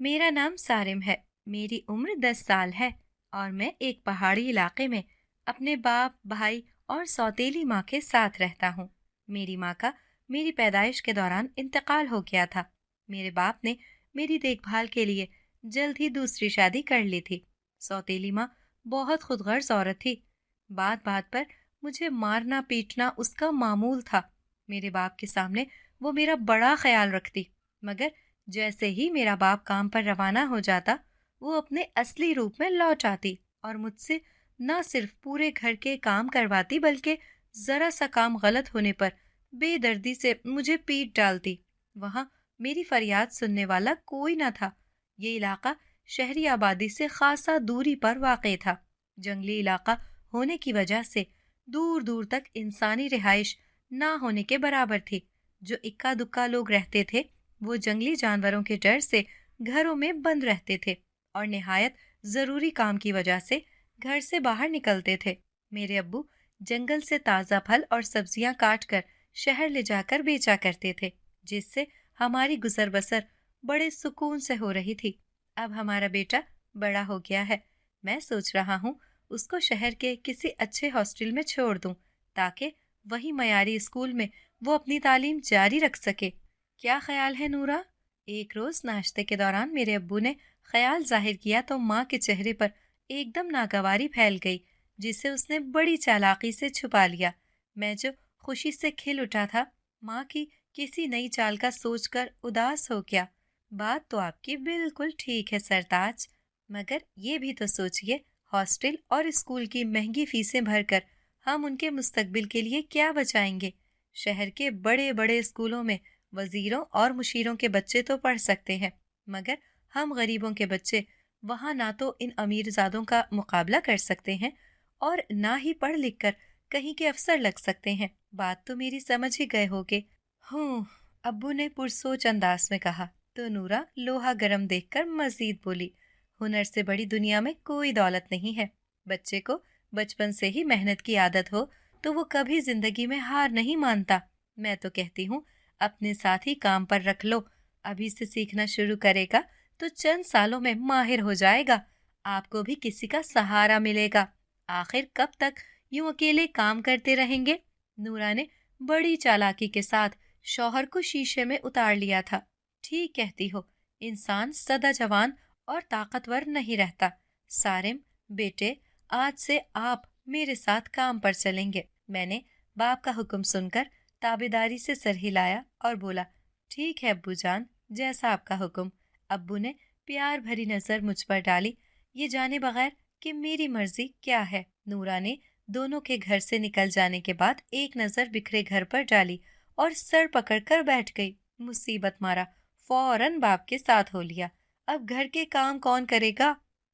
میرا نام سارم ہے، میری عمر 10 سال ہے اور میں ایک پہاڑی علاقے میں اپنے باپ، بھائی اور سوتیلی ماں کے ساتھ رہتا ہوں۔ میری ماں کا میری پیدائش کے دوران انتقال ہو گیا تھا۔ میرے باپ نے میری دیکھ بھال کے لیے جلد ہی دوسری شادی کر لی تھی۔ سوتیلی ماں بہت خود غرض عورت تھی۔ بات بات پر مجھے مارنا پیٹنا اس کا معمول تھا۔ میرے باپ کے سامنے وہ میرا بڑا خیال رکھتی، مگر جیسے ہی میرا باپ کام پر روانہ ہو جاتا وہ اپنے اصلی روپ میں لوٹ آتی اور مجھ سے نہ صرف پورے گھر کے کام کرواتی بلکہ ذرا سا کام غلط ہونے پر بے دردی سے مجھے پیٹ ڈالتی۔ وہاں میری فریاد سننے والا کوئی نہ تھا۔ یہ علاقہ شہری آبادی سے خاصا دوری پر واقع تھا۔ جنگلی علاقہ ہونے کی وجہ سے دور دور تک انسانی رہائش نہ ہونے کے برابر تھی۔ جو اکا دکا لوگ رہتے تھے وہ جنگلی جانوروں کے ڈر سے گھروں میں بند رہتے تھے اور نہایت ضروری کام کی وجہ سے گھر سے باہر نکلتے تھے۔ میرے ابو جنگل سے تازہ پھل اور سبزیاں کاٹ کر شہر لے جا کر بیچا کرتے تھے، جس سے ہماری گزر بسر بڑے سکون سے ہو رہی تھی۔ اب ہمارا بیٹا بڑا ہو گیا ہے۔ میں سوچ رہا ہوں اس کو شہر کے کسی اچھے ہاسٹل میں چھوڑ دوں تاکہ وہی معیاری اسکول میں وہ اپنی تعلیم جاری رکھ سکے۔ کیا خیال ہے نورا؟ ایک روز ناشتے کے دوران میرے ابو نے خیال ظاہر کیا تو ماں کے چہرے پر ایک دم ناگواری پھیل گئی، جسے اس نے بڑی چالاکی سے چھپا لیا۔ میں جو خوشی سے کھل اٹھا تھا، ماں کی کسی نئی چال کا سوچ کر اداس ہو گیا۔ بات تو آپ کی بالکل ٹھیک ہے سرتاج، مگر یہ بھی تو سوچئے ہاسٹل اور اسکول کی مہنگی فیسیں بھر کر ہم ان کے مستقبل کے لیے کیا بچائیں گے؟ شہر کے بڑے بڑے اسکولوں میں وزیروں اور مشیروں کے بچے تو پڑھ سکتے ہیں، مگر ہم غریبوں کے بچے وہاں نہ تو ان امیر زادوں کا مقابلہ کر سکتے ہیں اور نہ ہی پڑھ لکھ کر کہیں کے افسر لگ سکتے ہیں۔ بات تو میری سمجھ ہی گئے ہوگے۔ ہوں، ابو نے پرسوچ انداز میں کہا تو نورا لوہا گرم دیکھ کر مزید بولی، ہنر سے بڑی دنیا میں کوئی دولت نہیں ہے۔ بچے کو بچپن سے ہی محنت کی عادت ہو تو وہ کبھی زندگی میں ہار نہیں مانتا۔ میں تو کہتی ہوں اپنے ساتھ ہی کام پر رکھ لو، ابھی سے سیکھنا شروع کرے گا تو چند سالوں میں ماہر ہو جائے گا۔ آپ کو بھی کسی کا سہارا ملے گا۔ آخر کب تک یوں اکیلے کام کرتے رہیں گے؟ نورا نے بڑی چالاکی کے ساتھ شوہر کو شیشے میں اتار لیا تھا۔ ٹھیک کہتی ہو، انسان سدا جوان اور طاقتور نہیں رہتا۔ سارم بیٹے، آج سے آپ میرے ساتھ کام پر چلیں گے۔ میں نے باپ کا حکم سن کر تابیداری سے سر ہلایا اور بولا، ٹھیک ہے ابو جان، جیسا آپ کا حکم۔ ابو نے پیار بھری نظر مجھ پر ڈالی، یہ جانے بغیر کہ میری مرضی کیا ہے۔ نورا نے دونوں کے گھر سے نکل جانے کے بعد ایک نظر بکھرے گھر پر ڈالی اور سر پکڑ کر بیٹھ گئی۔ مصیبت مارا فوراً باپ کے ساتھ ہو لیا۔ اب گھر کے کام کون کرے گا؟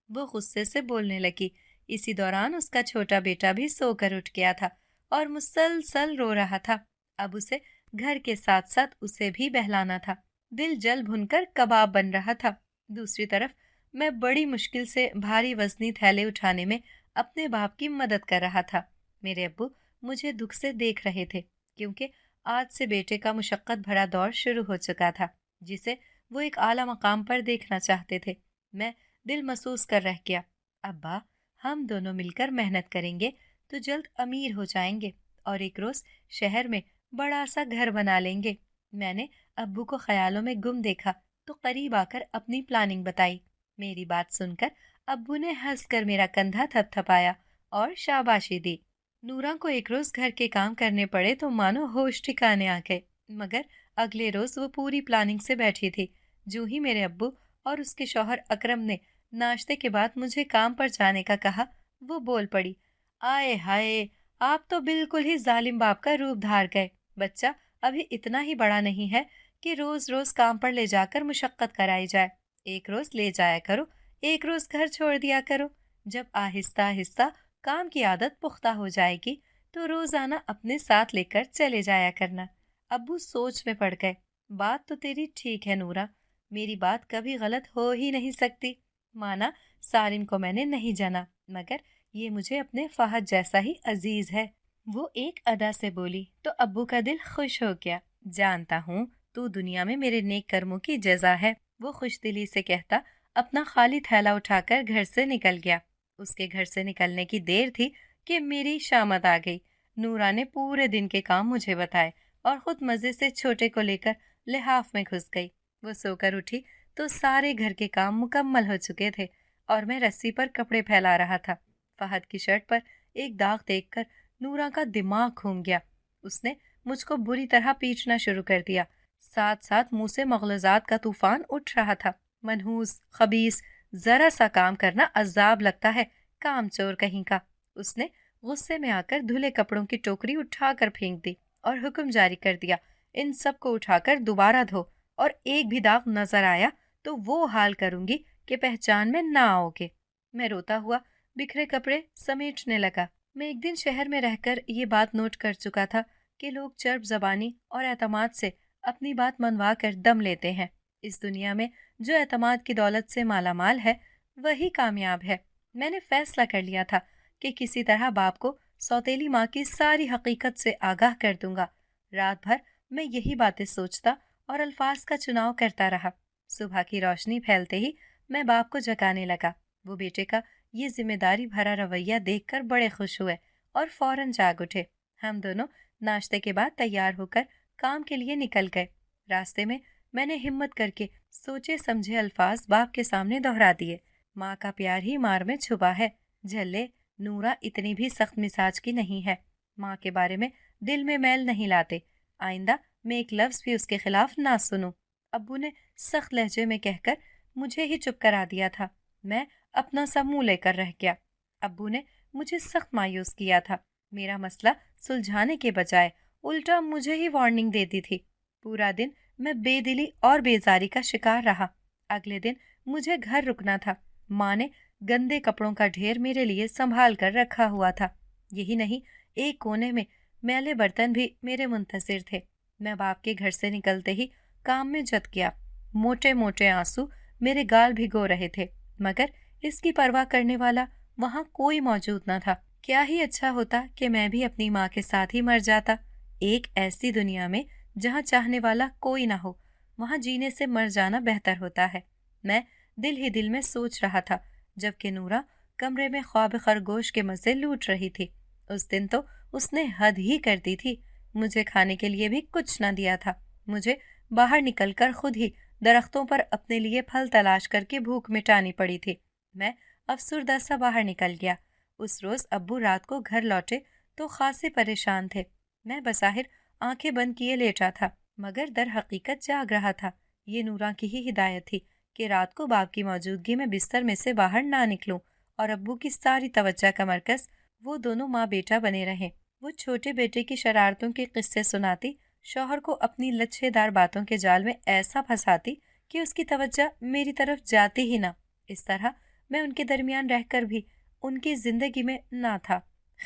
وہ غصے سے بولنے لگی۔ اسی دوران اس کا چھوٹا بیٹا بھی سو کر اٹھ گیا تھا اور مسلسل رو رہا تھا۔ اب اسے گھر کے ساتھ ساتھ اسے بھی بہلانا تھا۔ دل جل بھن کر کباب بن رہا تھا۔ دوسری طرف میں بڑی مشکل سے بھاری وزنی تھیلے اٹھانے میں اپنے باپ کی مدد کر رہا تھا۔ میرے ابو مجھے دکھ سے دیکھ رہے تھے، کیونکہ آج سے بیٹے کا مشقت بھرا دور شروع ہو چکا تھا، جسے وہ ایک اعلیٰ مقام پر دیکھنا چاہتے تھے۔ میں دل محسوس کر رہ گیا، ابا ہم دونوں مل کر محنت کریں گے تو جلد امیر ہو جائیں گے اور ایک روز شہر میں بڑا سا گھر بنا لیں گے۔ میں نے ابو کو خیالوں میں گم دیکھا تو قریب آ کر اپنی پلاننگ بتائی۔ میری بات سن کر ابو نے ہنس کر میرا کندھا تھپ تھپایا اور شاباشی دی۔ نورا کو ایک روز گھر کے کام کرنے پڑے تو مانو ہوش ٹھکانے آ گئے، مگر اگلے روز وہ پوری پلاننگ سے بیٹھی تھی۔ جو ہی میرے ابو اور اس کے شوہر اکرم نے ناشتے کے بعد مجھے کام پر جانے کا کہا، وہ بول پڑی، آئے ہائے، آپ تو بالکل ہی ظالم باپ کا روپ دھار گئے۔ بچہ ابھی اتنا ہی بڑا نہیں ہے کہ روز روز کام پر لے جا کر مشقت کرائی جائے۔ ایک روز لے جایا کرو، ایک روز گھر چھوڑ دیا کرو۔ جب آہستہ آہستہ کام کی عادت پختہ ہو جائے گی تو روزانہ اپنے ساتھ لے کر چلے جایا کرنا۔ ابو سوچ میں پڑ گئے۔ بات تو تیری ٹھیک ہے نورا، میری بات کبھی غلط ہو ہی نہیں سکتی۔ مانا سارم کو میں نے نہیں جانا، مگر یہ مجھے اپنے فہد جیسا ہی عزیز ہے۔ وہ ایک ادا سے بولی تو ابو کا دل خوش ہو گیا۔ جانتا ہوں تو دنیا میں میرے نیک کرموں کی جزا ہے۔ وہ خوش دلی سے کہتا اپنا خالی تھیلا اٹھا کر گھر سے نکل گیا۔ اس کے گھر سے نکلنے کی دیر تھی کہ میری شامت آ گئی۔ نورا نے پورے دن کے کام مجھے بتائے اور خود مزے سے چھوٹے کو لے کر لحاف میں گھس گئی۔ وہ سو کر اٹھی تو سارے گھر کے کام مکمل ہو چکے تھے اور میں رسی پر کپڑے پھیلا رہا تھا۔ فہد کی شرٹ پر ایک داغ دیکھ کر نورا کا دماغ گھوم گیا۔ اس نے مجھ کو بری طرح پیٹنا شروع کر دیا، ساتھ ساتھ منہ سے مغلظات کا طوفان اٹھ رہا تھا۔ منحوس، خبیث، ذرا سا کام کرنا عذاب لگتا ہے، کام چور کہیں کا۔ اس نے غصے میں آ کر دھلے کپڑوں کی ٹوکری اٹھا کر پھینک دی اور حکم جاری کر دیا، ان سب کو اٹھا کر دوبارہ دھو، اور ایک بھی داغ نظر آیا تو وہ حال کروں گی کہ پہچان میں نہ آؤ گے۔ میں روتا ہوا بکھرے کپڑے سمیٹنے لگا۔ میں ایک دن شہر میں رہ کر یہ بات نوٹ کر چکا تھا کہ لوگ چرب زبانی اور اعتماد سے اپنی بات منوا کر دم لیتے ہیں۔ اس دنیا میں جو اعتماد کی دولت سے مالا مال ہے وہی کامیاب ہے۔ میں نے فیصلہ کر لیا تھا کہ کسی طرح باپ کو سوتیلی ماں کی ساری حقیقت سے آگاہ کر دوں گا۔ رات بھر میں یہی باتیں سوچتا اور الفاظ کا چناؤ کرتا رہا۔ صبح کی روشنی پھیلتے ہی میں باپ کو جگانے لگا۔ وہ بیٹے کا یہ ذمہ داری بھرا رویہ دیکھ کر بڑے خوش ہوئے اور فوراً جاگ اٹھے۔ ہم دونوں ناشتے کے بعد تیار ہو کر کام کے لیے نکل گئے۔ راستے میں میں نے ہمت کر کے سوچے سمجھے الفاظ باپ کے سامنے دہرا دیے۔ ماں کا پیار ہی مار میں چھپا ہے، جھلے نورا اتنی بھی سخت مزاج کی نہیں ہے۔ ماں کے بارے میں دل میں میل نہیں لاتے، آئندہ میں ایک لفظ بھی اس کے خلاف نہ سنوں۔ ابو نے سخت لہجے میں کہہ کر مجھے ہی چپ کرا دیا تھا۔ میں اپنا سا منہ لے کر رہ گیا۔ ابو نے مجھے سخت مایوس کیا تھا۔ میرا مسئلہ سلجھانے کے بجائے الٹا مجھے ہی وارننگ دیتی تھی۔ پورا دن میں بے دلی اور بیزاری کا شکار رہا۔ اگلے دن مجھے گھر رکنا تھا۔ ماں نے گندے کپڑوں کا ڈھیر میرے لیے سنبھال کر رکھا ہوا تھا۔ یہی نہیں، ایک کونے میں میلے برتن بھی میرے منتظر تھے۔ میں باپ کے گھر سے نکلتے ہی کام میں جت گیا۔ موٹے موٹے آنسو میرے گال بھگو رہے تھے، مگر اس کی پرواہ کرنے والا وہاں کوئی موجود نہ تھا۔ کیا ہی اچھا ہوتا کہ میں بھی اپنی ماں کے ساتھ ہی مر جاتا۔ ایک ایسی دنیا میں جہاں چاہنے والا کوئی نہ ہو، وہاں جینے سے مر جانا بہتر ہوتا ہے۔ میں دل ہی دل میں سوچ رہا تھا، جبکہ نورا کمرے میں خواب خرگوش کے مزے لوٹ رہی تھی۔ اس دن تو اس نے حد ہی کر دی تھی، مجھے کھانے کے لیے بھی کچھ نہ دیا تھا۔ مجھے باہر نکل کر خود ہی درختوں پر اپنے لیے پھل تلاش کر کے بھوک مٹانی پڑی تھی۔ میں افسردہ سا باہر نکل گیا۔ اس روز ابو رات کو گھر لوٹے تو خاصے پریشان تھے۔ میں بظاہر آنکھیں بند کیے لیٹا تھا، مگر در حقیقت جاگ رہا تھا۔ یہ نورا کی ہی ہدایت تھی کہ رات کو باپ کی موجودگی میں بستر میں سے باہر نہ نکلوں، اور ابو کی ساری توجہ کا مرکز وہ دونوں ماں بیٹا بنے رہیں۔ وہ چھوٹے بیٹے کی شرارتوں کے قصے سناتی، شوہر کو اپنی لچھے دار باتوں کے جال میں ایسا پھنساتی کہ اس کی توجہ میری طرف جاتی ہی نہ۔ اس طرح میں ان کے درمیان رہ کر بھی ان کی زندگی میں نہ تھا۔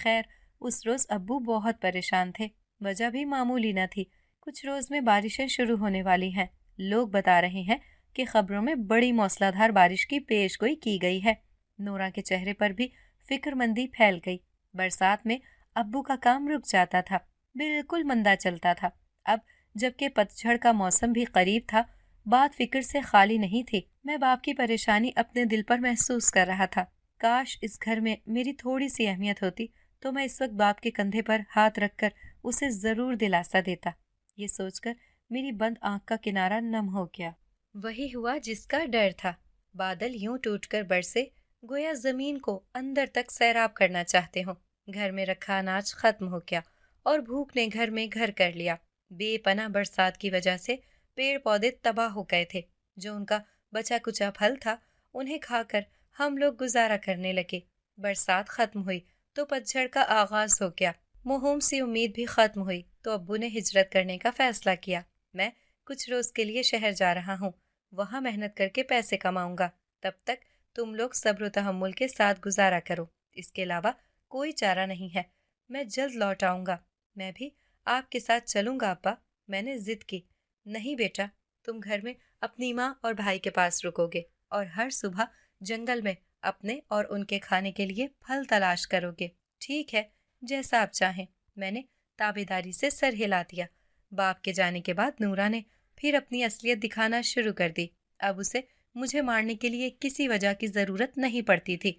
خیر، اس روز ابو بہت پریشان تھے۔ وجہ بھی معمولی نہ تھی۔ کچھ روز میں بارشیں شروع ہونے والی ہیں۔ لوگ بتا رہے ہیں کہ خبروں میں بڑی موسلا دھار بارش کی پیش گوئی کی گئی ہے۔ نورا کے چہرے پر بھی فکر مندی پھیل گئی۔ برسات میں ابو کا کام رک جاتا تھا، بالکل مندہ چلتا تھا۔ اب جبکہ پتجھڑ کا موسم بھی قریب تھا، بات فکر سے خالی نہیں تھی۔ میں باپ کی پریشانی اپنے دل پر محسوس کر رہا تھا۔ کاش اس گھر میں میری تھوڑی سی اہمیت ہوتی تو میں اس وقت باپ کے کندھے پر ہاتھ رکھ کر اسے ضرور دلاسا دیتا۔ یہ سوچ کر میری بند آنکھ کا کنارہ نم ہو گیا۔ وہی ہوا جس کا ڈر تھا۔ بادل یوں ٹوٹ کر برسے گویا زمین کو اندر تک سیراب کرنا چاہتے ہوں۔ گھر میں رکھا اناج ختم ہو گیا اور بھوک نے گھر میں گھر کر لیا۔ بے پناہ برسات کی وجہ سے پیڑ پودے تباہ ہو گئے تھے۔ جو ان کا بچا کچا پھل تھا انہیں کھا کر ہم لوگ گزارا کرنے لگے۔ برسات ختم ہوئی تو پتجھڑ کا آغاز ہو گیا۔ موہوم سی امید بھی ختم ہوئی تو ابو نے ہجرت کرنے کا فیصلہ کیا۔ میں کچھ روز کے لیے شہر جا رہا ہوں، وہاں محنت کر کے پیسے کماؤں گا۔ تب تک تم لوگ صبر و تحمل کے ساتھ گزارا کرو، اس کے علاوہ کوئی چارہ نہیں ہے۔ میں جلد لوٹ آؤں گا۔ میں بھی آپ کے ساتھ چلوں گا ابا، میں نے ضد کی۔ نہیں بیٹا، تم گھر میں اپنی ماں اور بھائی کے پاس رکو گے اور ہر صبح جنگل میں اپنے اور ان کے کھانے کے لیے پھل تلاش کرو گے۔ ٹھیک ہے، جیسا آپ چاہیں۔ میں نے تابیداری سے سر ہلا دیا۔ باپ کے جانے کے بعد نورا نے پھر اپنی اصلیت دکھانا شروع کر دی۔ اب اسے مجھے مارنے کے لیے کسی وجہ کی ضرورت نہیں پڑتی تھی۔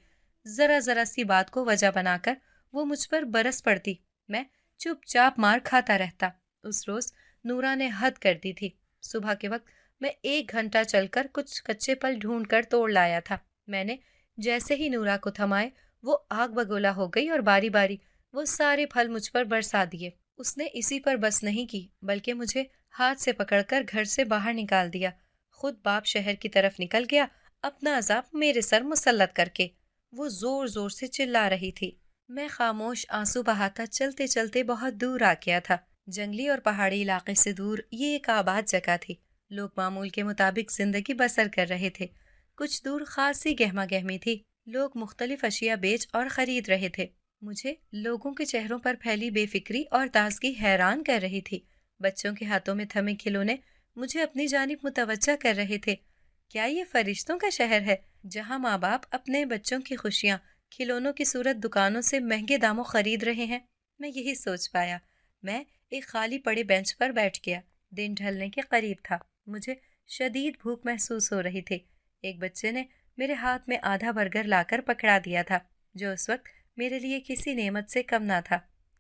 ذرا ذرا سی بات کو وجہ بنا کر وہ مجھ پر برس پڑتی، میں چپ چاپ مار کھاتا رہتا۔ اس روز نورا نے حد کر دی تھی۔ صبح کے وقت میں 1 گھنٹہ چل کر کچھ کچے پھل ڈھونڈ کر توڑ لایا تھا۔ میں نے جیسے ہی نورا کو تھمائے وہ آگ بگولا ہو گئی اور باری باری وہ سارے پھل مجھ پر برسا دیے۔ اس نے اسی پر بس نہیں کی بلکہ مجھے ہاتھ سے پکڑ کر گھر سے باہر نکال دیا۔ خود باپ شہر کی طرف نکل گیا، اپنا عذاب میرے سر مسلط کر کے۔ وہ زور زور سے چلا رہی تھی۔ میں خاموش آنسو بہاتا چلتے چلتے بہت دور آ گیا تھا۔ جنگلی اور پہاڑی علاقے سے دور یہ ایک آباد جگہ تھی۔ لوگ معمول کے مطابق زندگی بسر کر رہے تھے۔ کچھ دور خاصی گہما گہمی تھی۔ لوگ مختلف اشیاء بیچ اور خرید رہے تھے۔ مجھے لوگوں کے چہروں پر پھیلی بے فکری اور تازگی حیران کر رہی تھی۔ بچوں کے ہاتھوں میں تھمے کھلونے مجھے اپنی جانب متوجہ کر رہے تھے۔ کیا یہ فرشتوں کا شہر ہے جہاں ماں باپ اپنے بچوں کی خوشیاں کھلونوں کی صورت دکانوں سے مہنگے داموں خرید رہے ہیں؟ میں یہی سوچ پایا۔ میں ایک خالی پڑے بینچ پر بیٹھ گیا۔ دن ڈھلنے کے قریب تھا۔ مجھے شدید بھوک محسوس ہو رہی تھی۔ ایک بچے نے میرے ہاتھ میں آدھا برگر لا کر پکڑا دیا تھا جو اس وقت میرے لیے کسی نعمت سے کم نہ تھا۔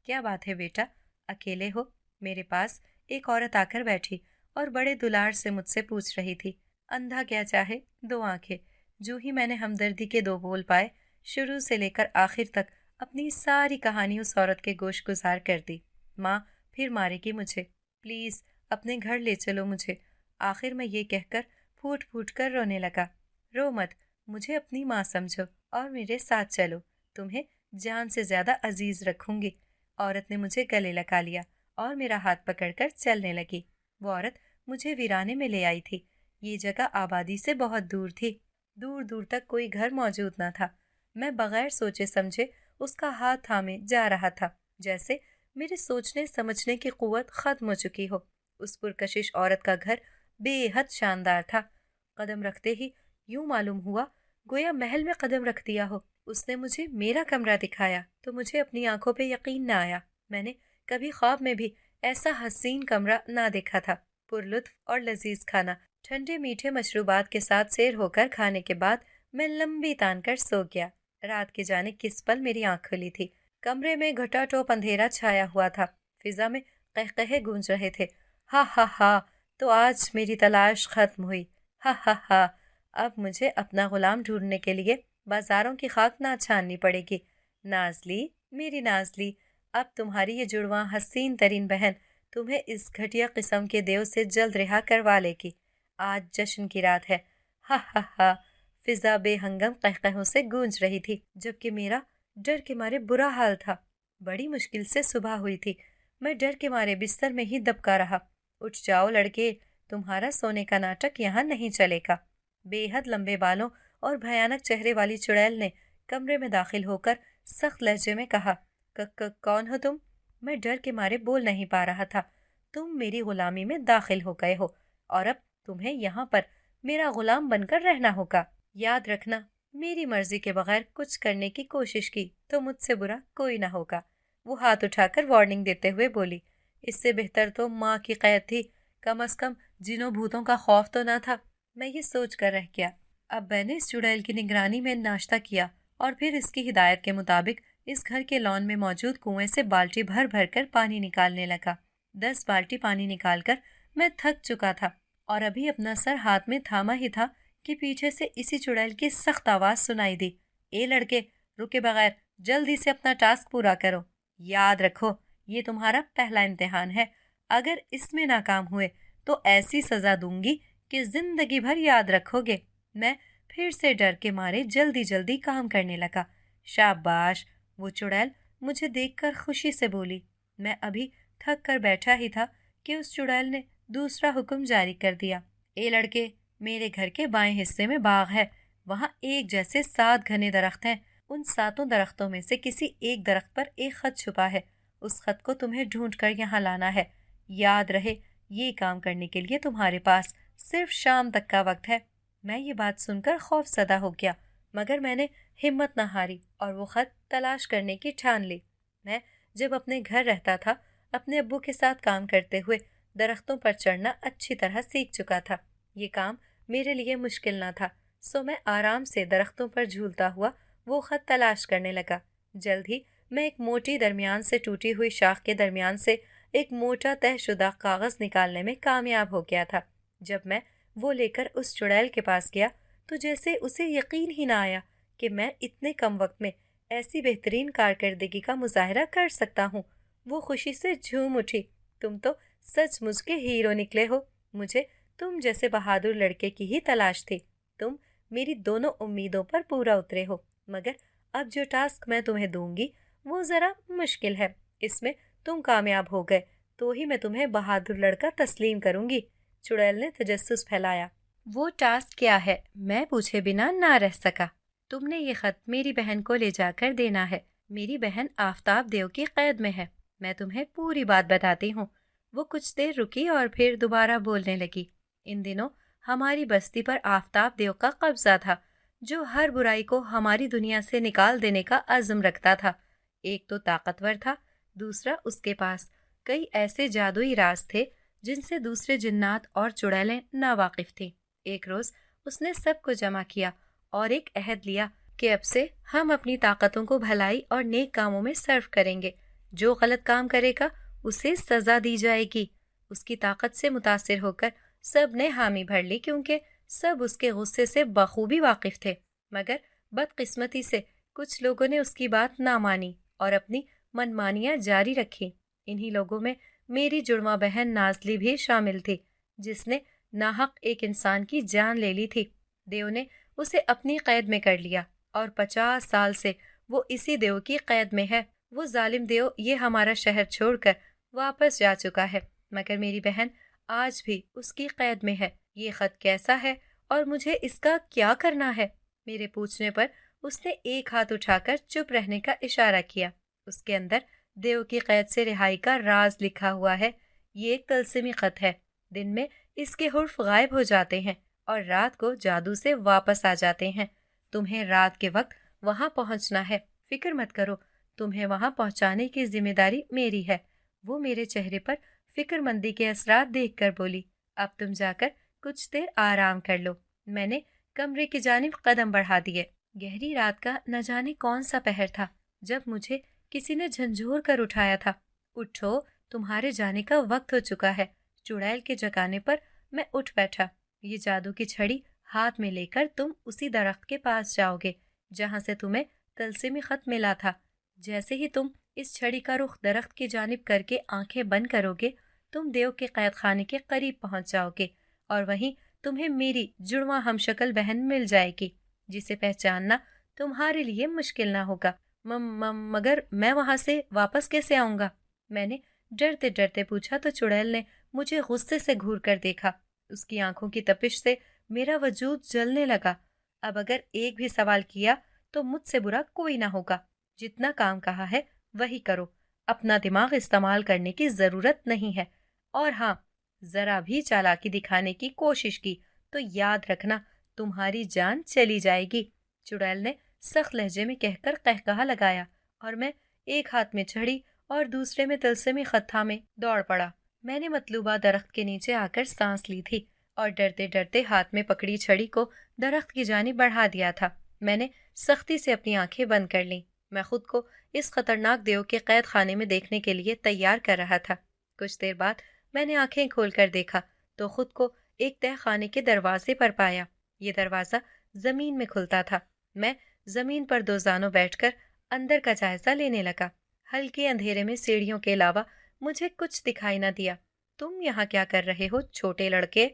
کیا بات ہے بیٹا، اکیلے ہو؟ میرے پاس ایک عورت آ کر بیٹھی اور بڑے دلاڑ سے مجھ سے پوچھ رہی تھی۔ اندھا کیا چاہے 2 آنکھیں۔ جو ہی میں نے ہمدردی کے 2 بول پائے، شروع سے لے کر آخر تک اپنی ساری کہانی اس عورت کے گوش گزار کر دی۔ ماں پھر مارے گی مجھے، پلیز اپنے گھر لے چلو مجھے۔ آخر میں یہ کہہ کر پھوٹ پھوٹ کر رونے لگا۔ رو مت، مجھے اپنی ماں سمجھو اور میرے ساتھ چلو، تمہیں جان سے زیادہ عزیز رکھوں گی۔ عورت نے مجھے گلے لگا لیا اور میرا ہاتھ پکڑ کر چلنے لگی۔ وہ عورت مجھے ویرانے میں لے آئی تھی۔ یہ جگہ آبادی سے بہت دور تھی۔ دور دور تک کوئی گھر موجود نہ تھا۔ میں بغیر سوچے سمجھے اس کا ہاتھ تھامے جا رہا تھا، جیسے میرے سوچنے سمجھنے کی قوت ختم ہو چکی ہو۔ اس پرکشش عورت کا گھر بے حد شاندار تھا۔ قدم رکھتے ہی یوں معلوم ہوا گویا محل میں قدم رکھ دیا ہو۔ اس نے مجھے میرا کمرہ دکھایا تو مجھے اپنی آنکھوں پہ یقین نہ آیا۔ میں نے کبھی خواب میں بھی ایسا حسین کمرہ نہ دیکھا تھا۔ پرلطف اور لذیذ کھانا، ٹھنڈے میٹھے مشروبات کے ساتھ سیر ہو کر کھانے کے بعد میں لمبی تان کر سو گیا۔ رات کے جانے کس پل میری آنکھ کھلی تھی۔ کمرے میں گھٹا ٹوپ اندھیرا چھایا ہوا تھا۔ فضا میں قہقہے گونج رہے تھے۔ ہا ہا ہا، تو آج میری تلاش ختم ہوئی۔ ہا ہا ہا، اب مجھے اپنا غلام ڈھونڈنے کے لیے بازاروں کی خاک نہ چھاننی پڑے گی۔ نازلی، میری نازلی، اب تمہاری یہ جڑواں حسین ترین بہن تمہیں اس گھٹیا قسم کے دیو سے جلد رہا کروا لے گی۔ آج جشن کی رات ہے۔ ہا ہا ہا، فضا بے ہنگم قہقہوں سے گونج رہی تھی، جبکہ میرا ڈر کے مارے برا حال تھا۔ بڑی مشکل سے صبح ہوئی تھی۔ میں ڈر کے مارے بستر میں ہی دبکا رہا۔ اٹھ جاؤ لڑکے، تمہارا سونے کا ناٹک یہاں نہیں چلے گا۔ بے حد لمبے بالوں اور بھیانک چہرے والی چڑیل نے کمرے میں داخل ہو کر سخت لہجے میں کہا، کون ہو تم؟ میں ڈر کے مارے بول نہیں پا رہا تھا۔ تم میری غلامی میں داخل ہو گئے ہو اور اب تمہیں یہاں پر میرا غلام بن کر رہنا ہوگا۔ یاد رکھنا، میری مرضی کے بغیر کچھ کرنے کی کوشش کی تو مجھ سے برا کوئی نہ ہوگا۔ وہ ہاتھ اٹھا کر وارننگ دیتے ہوئے بولی۔ اس سے بہتر تو ماں کی قید تھی، کم از کم جنوں بھوتوں کا خوف تو نہ تھا۔ میں یہ سوچ کر رہ گیا۔ اب میں نے اس چڑیل کی نگرانی میں ناشتہ کیا اور پھر اس کی ہدایت کے مطابق اس گھر کے لان میں موجود کنویں سے بالٹی بھر بھر کر پانی نکالنے لگا۔ 10 بالٹی پانی نکال کر میں تھک چکا تھا اور ابھی اپنا سر ہاتھ میں تھاما ہی تھا کہ پیچھے سے اسی چڑیل کی سخت آواز سنائی دی۔ اے لڑکے، رکے بغیر جلدی سے اپنا ٹاسک پورا کرو۔ یاد رکھو، یہ تمہارا پہلا امتحان ہے۔ اگر اس میں ناکام ہوئے تو ایسی سزا دوں گی کہ زندگی بھر یاد رکھو گے۔ میں پھر سے ڈر کے مارے جلدی جلدی کام کرنے لگا۔ شاباش، وہ چڑیل مجھے دیکھ کر خوشی سے بولی۔ میں ابھی تھک کر بیٹھا ہی تھا کہ اس چڑیل نے دوسرا حکم جاری کر دیا۔ اے لڑکے، میرے گھر کے بائیں حصے میں باغ ہے، وہاں ایک جیسے 7 گھنے درخت ہیں۔ ان 7 درختوں میں سے کسی ایک درخت پر ایک خط چھپا ہے۔ اس خط کو تمہیں ڈھونڈ کر یہاں لانا ہے۔ یاد رہے، یہ کام کرنے کے لیے تمہارے پاس صرف شام تک کا وقت ہے۔ میں یہ بات سن کر خوف زدہ ہو گیا، مگر میں نے ہمت نہ ہاری اور وہ خط تلاش کرنے کی ٹھان لی۔ میں جب اپنے گھر رہتا تھا، اپنے ابو کے ساتھ کام کرتے ہوئے درختوں پر چڑھنا اچھی طرح سیکھ چکا تھا۔ یہ کام میرے لیے مشکل نہ تھا، سو میں آرام سے درختوں پر جھولتا ہوا وہ خط تلاش کرنے لگا۔ جلد ہی میں ایک موٹی درمیان سے ٹوٹی ہوئی شاخ کے درمیان سے ایک موٹا طے شدہ کاغذ نکالنے میں کامیاب ہو گیا تھا۔ جب میں وہ لے کر اس چڑیل کے پاس گیا تو جیسے اسے یقین ہی نہ آیا کہ میں اتنے کم وقت میں ایسی بہترین کارکردگی کا مظاہرہ کر سکتا ہوں۔ وہ خوشی سے جھوم اٹھی۔ تم تو سچ مچ کے ہیرو نکلے ہو، مجھے تم جیسے بہادر لڑکے کی ہی تلاش تھی۔ تم میری دونوں امیدوں پر پورا اترے ہو، مگر اب جو ٹاسک میں تمہیں دوں گی وہ ذرا مشکل ہے۔ اس میں تم کامیاب ہو گئے تو ہی میں تمہیں بہادر لڑکا تسلیم کروں گی۔ چڑیل نے تجسس پھیلایا۔ وہ ٹاسک کیا ہے؟ میں پوچھے بنا نہ رہ سکا۔ تم نے یہ خط میری بہن کو لے جا کر دینا ہے۔ میری بہن آفتاب دیو کی قید میں ہے۔ میں تمہیں پوری بات بتاتی ہوں۔ وہ کچھ دیر رکی اور پھر دوبارہ بولنے لگی۔ ان دنوں ہماری بستی پر آفتاب دیو کا قبضہ تھا، جو ہر برائی کو ہماری دنیا سے نکال دینے کا عزم رکھتا تھا۔ ایک تو طاقتور تھا، دوسرا اس کے پاس کئی ایسے جادوئی راز تھے جن سے دوسرے جنات اور چڑیلیں ناواقف تھیں۔ ایک روز اس نے سب کو جمع کیا اور ایک عہد لیا کہ اب سے ہم اپنی طاقتوں کو بھلائی اور نیک کاموں میں صرف کریں گے۔ جو غلط کام کرے گا اسے سزا دی جائے گی۔ اس کی طاقت سے متاثر ہو کر سب نے حامی بھر لی، کیونکہ سب اس کے غصے سے بخوبی واقف تھے۔ مگر بدقسمتی سے کچھ لوگوں نے اس کی بات نہ مانی اور اپنی منمانیاں جاری رکھی۔ انہی لوگوں میں میری جڑواں بہن نازلی بھی شامل تھی، جس نے ناحق ایک انسان کی جان لے لی تھی۔ دیو نے اسے اپنی قید میں کر لیا اور 50 سال سے وہ اسی دیو کی قید میں ہے۔ وہ ظالم دیو یہ ہمارا شہر چھوڑ کر واپس جا چکا ہے، مگر میری بہن آج بھی اس کی قید میں ہے۔ یہ خط کیسا ہے اور مجھے اس کا کیا کرنا ہے؟ میرے پوچھنے پر اس نے ایک ہاتھ اٹھا کر چپ رہنے کا اشارہ کیا۔ اس کے اندر دیو کی قید سے رہائی کا راز لکھا ہوا ہے۔ یہ ایک طلسمی خط ہے۔ دن میں اس کے حرف غائب ہو جاتے ہیں اور رات کو جادو سے واپس آ جاتے ہیں۔ تمہیں رات کے وقت وہاں پہنچنا ہے۔ فکر مت کرو، تمہیں وہاں پہنچانے کی ذمہ داری میری ہے۔ وہ میرے چہرے پر فکر مندی کے اثرات دیکھ کر بولی۔ اب تم جا کر کچھ دیر آرام کر لو۔ میں نے کمرے کی جانب قدم بڑھا دیے۔ گہری رات کا نہ جانے کون سا پہر تھا جب مجھے کسی نے جھنجھور کر اٹھایا تھا۔ اٹھو، تمہارے جانے کا وقت ہو چکا ہے۔ چڑیل کے جگانے پر میں اٹھ بیٹھا۔ یہ جادو کی چھڑی ہاتھ میں لے کر تم اسی درخت کے پاس جاؤ گے جہاں سے تمہیں طلسمی خط ملا تھا۔ جیسے ہی تم اس چھڑی کا رخ درخت کی جانب کر کے آنکھیں بند کرو گے، تم دیو کے قید خانے کے قریب پہنچ جاؤ گے اور وہیں تمہیں میری جڑواں ہم شکل بہن مل جائے گی، جسے پہچاننا تمہارے لیے مشکل نہ ہوگا۔ مگر میں وہاں سے واپس کیسے آؤں گا؟ میں نے ڈرتے ڈرتے پوچھا تو چڑیل نے مجھے غصے سے گھور کر دیکھا۔ اس کی آنکھوں کی تپش سے میرا وجود جلنے لگا۔ اب اگر ایک بھی سوال کیا تو مجھ سے برا کوئی نہ ہوگا۔ جتنا کام کہا ہے وہی کرو، اپنا دماغ استعمال کرنے کی ضرورت نہیں ہے، اور ہاں، ذرا بھی چالاکی دکھانے کی کوشش کی تو یاد رکھنا تمہاری جان چلی جائے گی۔ چڑیل نے سخت لہجے میں کہہ کر قہقہا لگایا اور میں ایک ہاتھ میں چھڑی اور دوسرے میں طلسمی خط تھامے دوڑ پڑا۔ میں نے مطلوبہ درخت کے نیچے آ کر سانس لی تھی اور ڈرتے ڈرتے ہاتھ میں پکڑی چھڑی کو درخت کی جانب بڑھا دیا تھا۔ میں نے سختی سے اپنی آنکھیں بند کر لیں۔ میں خود کو اس خطرناک دیو کے قید خانے میں دیکھنے کے لیے تیار کر رہا تھا۔ کچھ دیر بعد میں نے آنکھیں کھول کر دیکھا تو خود کو ایک تہہ خانے کے دروازے پر پایا۔ یہ دروازہ زمین میں کھلتا تھا۔ میں زمین پر دو زانوں بیٹھ کر اندر کا جائزہ لینے لگا۔ ہلکے اندھیرے میں سیڑھیوں کے علاوہ مجھے کچھ دکھائی نہ دیا۔ تم یہاں کیا کر رہے ہو چھوٹے لڑکے؟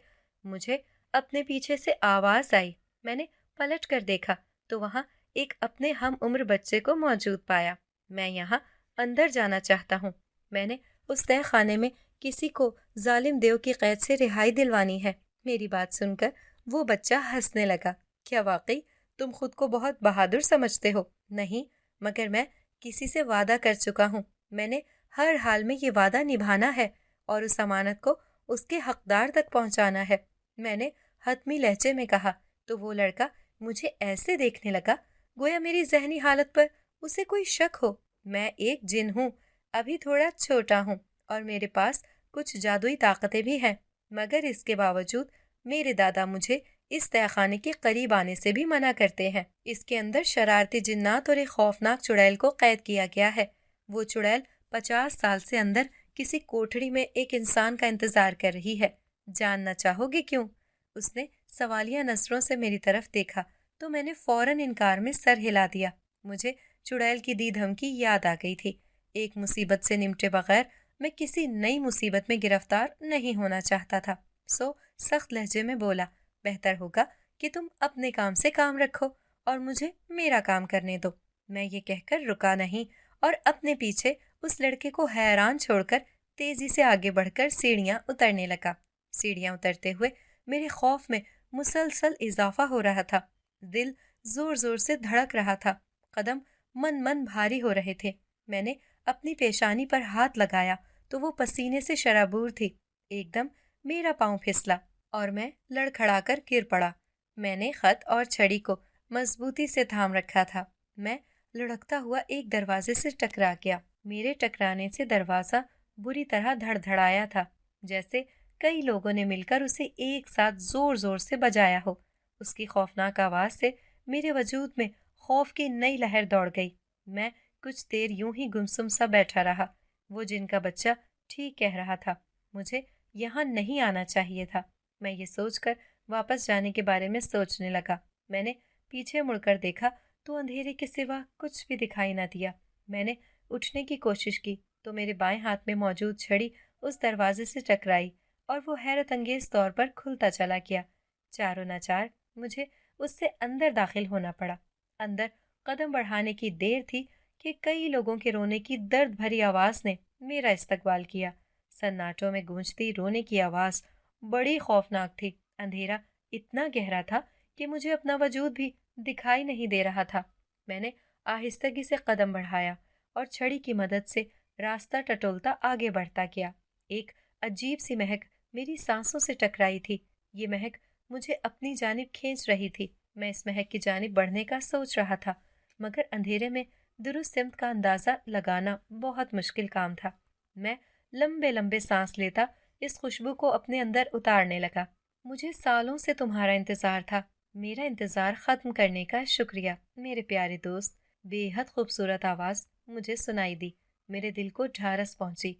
مجھے اپنے پیچھے سے آواز آئی۔ میں نے پلٹ کر دیکھا تو وہاں ایک اپنے ہم عمر بچے کو موجود پایا۔ میں یہاں اندر جانا چاہتا ہوں۔ میں نے اس تہہ خانے میں کسی کو ظالم دیو کی قید سے رہائی دلوانی ہے۔ میری بات سن کر وہ بچہ ہنسنے لگا۔ کیا واقعی تم خود کو بہت بہادر سمجھتے ہو؟ نہیں، مگر میں کسی سے وعدہ کر چکا ہوں۔ میں نے ہر حال میں یہ وعدہ نبھانا ہے اور اس امانت کو اس کے حقدار تک پہنچانا ہے۔ میں نے حتمی لہجے میں کہا تو وہ لڑکا مجھے ایسے دیکھنے لگا گویا میری ذہنی حالت پر اسے کوئی شک ہو۔ میں ایک جن ہوں، ابھی تھوڑا چھوٹا ہوں اور میرے پاس کچھ جادوئی طاقتیں بھی ہیں، مگر اس کے باوجود میرے دادا مجھے اس تہہ خانے کے قریب آنے سے بھی منع کرتے ہیں۔ اس کے اندر شرارتی جنات اور ایک خوفناک چڑیل کو قید کیا گیا ہے۔ وہ چڑیل 50 سال سے اندر کسی کوٹھڑی میں ایک انسان کا انتظار کر رہی ہے۔ جاننا چاہو گے کیوں؟ اس نے سوالیہ نظروں سے میری طرف دیکھا تو میں نے فوراً انکار میں سر ہلا دیا۔ مجھے چڑیل کی دی دھمکی یاد آ گئی تھی۔ ایک مصیبت سے نمٹے بغیر میں کسی نئی مصیبت میں گرفتار نہیں ہونا چاہتا تھا، سو سخت لہجے میں بولا، بہتر ہوگا کہ تم اپنے کام سے کام رکھو اور مجھے میرا کام کرنے دو۔ میں یہ کہہ کر رکا نہیں اور اپنے پیچھے اس لڑکے کو حیران چھوڑ کر تیزی سے آگے بڑھ کر سیڑھیاں اترنے لگا۔ سیڑھیاں اترتے ہوئے میرے خوف میں مسلسل اضافہ ہو رہا تھا۔ دل زور زور سے دھڑک رہا تھا، قدم من بھاری ہو رہے تھے۔ میں نے اپنی پیشانی پر ہاتھ لگایا تو وہ پسینے سے شرابور تھی۔ ایک دم میرا پاؤں پھسلا اور میں لڑکھڑا کر گر پڑا۔ میں نے خط اور چھڑی کو مضبوطی سے تھام رکھا تھا۔ میں لڑکتا ہوا ایک دروازے سے ٹکرا گیا۔ میرے ٹکرانے سے دروازہ بری طرح دھڑ دھڑایا تھا، جیسے کئی لوگوں نے مل کر اسے ایک ساتھ زور زور سے بجایا ہو۔ اس کی خوفناک آواز سے میرے وجود میں خوف کی نئی لہر دوڑ گئی۔ میں کچھ دیر یوں ہی گمسم سا بیٹھا رہا۔ وہ جن کا بچہ ٹھیک کہہ رہا تھا، مجھے یہاں نہیں آنا چاہیے تھا۔ میں یہ سوچ کر واپس جانے کے بارے میں سوچنے لگا۔ میں نے پیچھے مڑ کر دیکھا تو اندھیرے کے سوا کچھ بھی دکھائی نہ دیا۔ میں نے اٹھنے کی کوشش کی تو میرے بائیں ہاتھ میں موجود چھڑی اس دروازے سے ٹکرائی اور وہ حیرت انگیز طور پر کھلتا چلا گیا۔ چاروں ناچار مجھے اس سے اندر داخل ہونا پڑا۔ اندر قدم بڑھانے کی دیر تھی کہ کئی لوگوں کے رونے کی درد بھری آواز نے میرا استقبال کیا۔ سناٹوں میں گونجتی رونے کی آواز بڑی خوفناک تھی۔ اندھیرا اتنا گہرا تھا کہ مجھے اپنا وجود بھی دکھائی نہیں دے رہا تھا۔ میں نے آہستگی سے قدم بڑھایا اور چھڑی کی مدد سے راستہ ٹٹولتا آگے بڑھتا گیا۔ ایک عجیب سی مہک میری سانسوں سے ٹکرائی تھی۔ یہ مہک مجھے اپنی جانب کھینچ رہی تھی۔ میں اس مہک کی جانب بڑھنے کا سوچ رہا تھا، مگر اندھیرے میں درست سمت کا اندازہ لگانا بہت مشکل کام تھا۔ میں لمبے لمبے سانس لیتا اس خوشبو کو اپنے اندر اتارنے لگا۔ مجھے سالوں سے تمہارا انتظار تھا۔ میرا انتظار ختم کرنے کا شکریہ میرے پیارے دوست۔ بے حد خوبصورت آواز مجھے سنائی دی۔ میرے دل کو ڈھارس پہنچی۔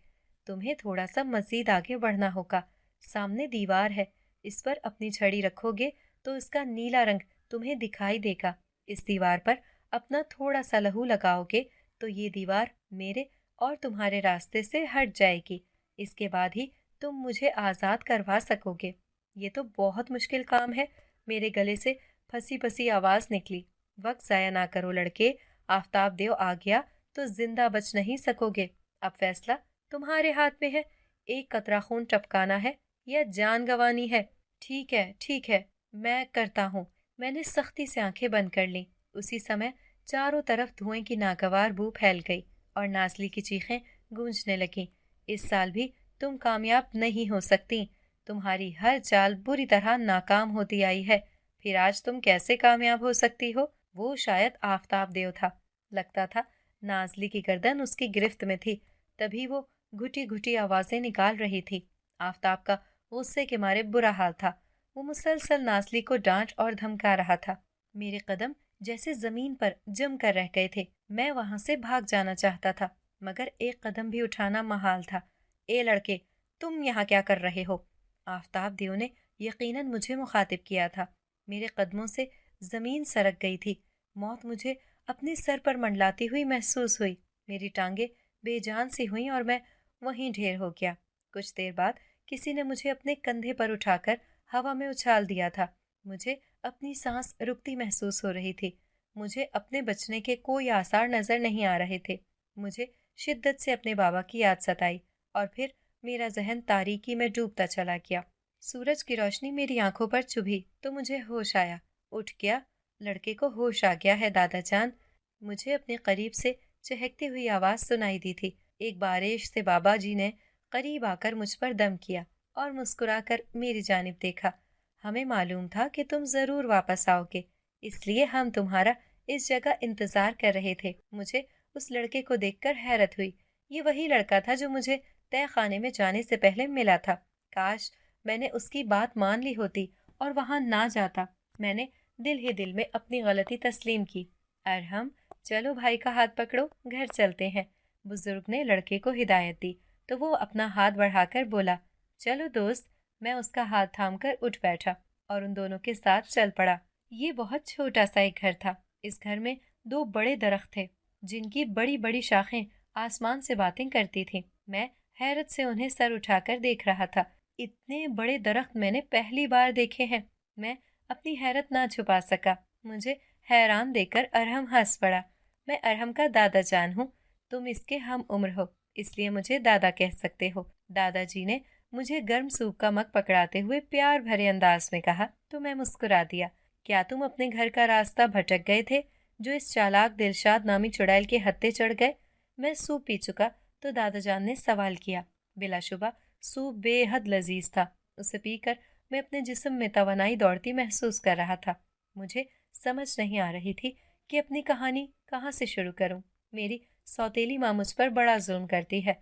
تمہیں تھوڑا سا مزید آگے بڑھنا ہوگا۔ سامنے دیوار ہے، اس پر اپنی چھڑی رکھو گے تو اس کا نیلا رنگ تمہیں دکھائی دے گا۔ اس دیوار پر اپنا تھوڑا سا لہو لگاؤ گے تو یہ دیوار میرے اور تمہارے راستے سے ہٹ جائے گی۔ اس کے بعد ہی تم مجھے آزاد کروا سکو گے۔ یہ تو بہت مشکل کام ہے، میرے گلے سے پھنسی پھنسی آواز نکلی۔ وقت ضائع نہ کرو لڑکے، آفتاب دیو آ گیا تو زندہ بچ نہیں سکو گے۔ اب فیصلہ تمہارے ہاتھ میں ہے، ایک قطرہ خون ٹپکانا ہے یا جان گنوانی ہے۔ ٹھیک ہے، میں کرتا ہوں۔ میں نے سختی سے آنکھیں بند کر لیں۔ اسی سمے چاروں طرف دھوئیں کی ناگوار بو پھیل گئی اور نازلی کی چیخیں گونجنے لگیں۔ اس سال بھی تم کامیاب نہیں ہو سکتی۔ تمہاری ہر چال بری طرح ناکام ہوتی آئی ہے، پھر آج تم کیسے کامیاب ہو سکتی ہو؟ وہ شاید آفتاب دیو تھا۔ لگتا تھا نازلی کی گردن اس کی گرفت میں تھی، تبھی وہ گھٹی گھٹی آوازیں نکال رہی تھی۔ آفتاب کا غصے کے مارے برا حال تھا۔ وہ مسلسل نازلی کو ڈانٹ اور دھمکا رہا تھا۔ میرے قدم جیسے زمین پر جم کر رہ گئے تھے۔ میں وہاں سے بھاگ جانا چاہتا تھا، مگر ایک قدم بھی اٹھانا محال تھا۔ اے لڑکے، تم یہاں کیا کر رہے ہو؟ آفتاب دیو نے یقیناً مجھے مخاطب کیا تھا۔ میرے قدموں سے زمین سرک گئی تھی۔ موت مجھے اپنے سر پر منڈلاتی ہوئی محسوس ہوئی۔ میری ٹانگیں بے جان سی ہوئیں اور میں وہیں ڈھیر ہو گیا۔ کچھ دیر بعد کسی نے مجھے اپنے کندھے پر اٹھا کر ہوا میں اچھال دیا تھا۔ مجھے اپنی سانس رکتی محسوس ہو رہی تھی۔ مجھے اپنے بچنے کے کوئی آثار نظر نہیں آ رہے تھے۔ مجھے شدت سے اپنے بابا کی یاد ستائی اور پھر میرا ذہن تاریکی میں ڈوبتا چلا گیا۔ سورج کی روشنی میری آنکھوں پر چبھی تو مجھے ہوش آیا۔ اٹھ گیا، لڑکے کو ہوش آ گیا ہے دادا جان۔ مجھے اپنے قریب سے چہکتی ہوئی آواز سنائی دی تھی۔ ایک بارش سے بابا جی نے قریب آ کر مجھ پر دم کیا اور مسکرا کر میری جانب دیکھا۔ ہمیں معلوم تھا کہ تم ضرور واپس آؤ گے، اس لیے ہم تمہارا اس جگہ انتظار کر رہے تھے۔ مجھے اس لڑکے کو دیکھ کر حیرت ہوئی۔ یہ وہی لڑکا تھا جو مجھے تہہ خانے میں جانے سے پہلے ملا تھا۔ کاش میں نے اس کی بات مان لی ہوتی اور وہاں نہ جاتا۔ میں نے دل ہی دل میں اپنی غلطی تسلیم کی۔ ارحم، چلو بھائی کا ہاتھ پکڑو، گھر چلتے ہیں۔ بزرگ نے لڑکے کو ہدایت دی تو وہ اپنا ہاتھ بڑھا کر بولا، چلو دوست۔ میں اس کا ہاتھ تھام کر اٹھ بیٹھا اور ان دونوں کے ساتھ چل پڑا۔ یہ بہت چھوٹا سا ایک گھر تھا۔ اس گھر میں 2 بڑے درخت تھے جن کی بڑی بڑی شاخیں آسمان سے باتیں کرتی تھیں۔ میں حیرت سے انہیں سر اٹھا کر دیکھ رہا تھا۔ اتنے بڑے درخت میں نے پہلی بار دیکھے ہیں۔ میں اپنی حیرت نہ چھپا سکا۔ مجھے حیران دیکھ کر ارحم ہنس پڑا۔ میں ارحم کا دادا جان ہوں۔ تم اس کے ہم عمر ہو، اس لیے مجھے دادا کہہ سکتے ہو۔ دادا جی نے مجھے گرم سوپ کا مگ پکڑاتے ہوئے پیار بھرے انداز میں کہا تو میں مسکرا دیا۔ کیا تم اپنے گھر کا راستہ بھٹک گئے تھے جو اس چالاک دلشاد نامی چڑیل کے ہتھے چڑھ گئے؟ میں سوپ پی چکا تو دادا جان نے سوال کیا۔ بلا شبہ سوپ بے حد لذیذ تھا۔ اسے پی کر میں اپنے جسم میں توانائی دوڑتی محسوس کر رہا تھا۔ مجھے سمجھ نہیں آ رہی تھی کہ اپنی کہانی کہاں سے شروع کروں۔ میری سوتیلی ماں مجھ پر بڑا ظلم کرتی ہے،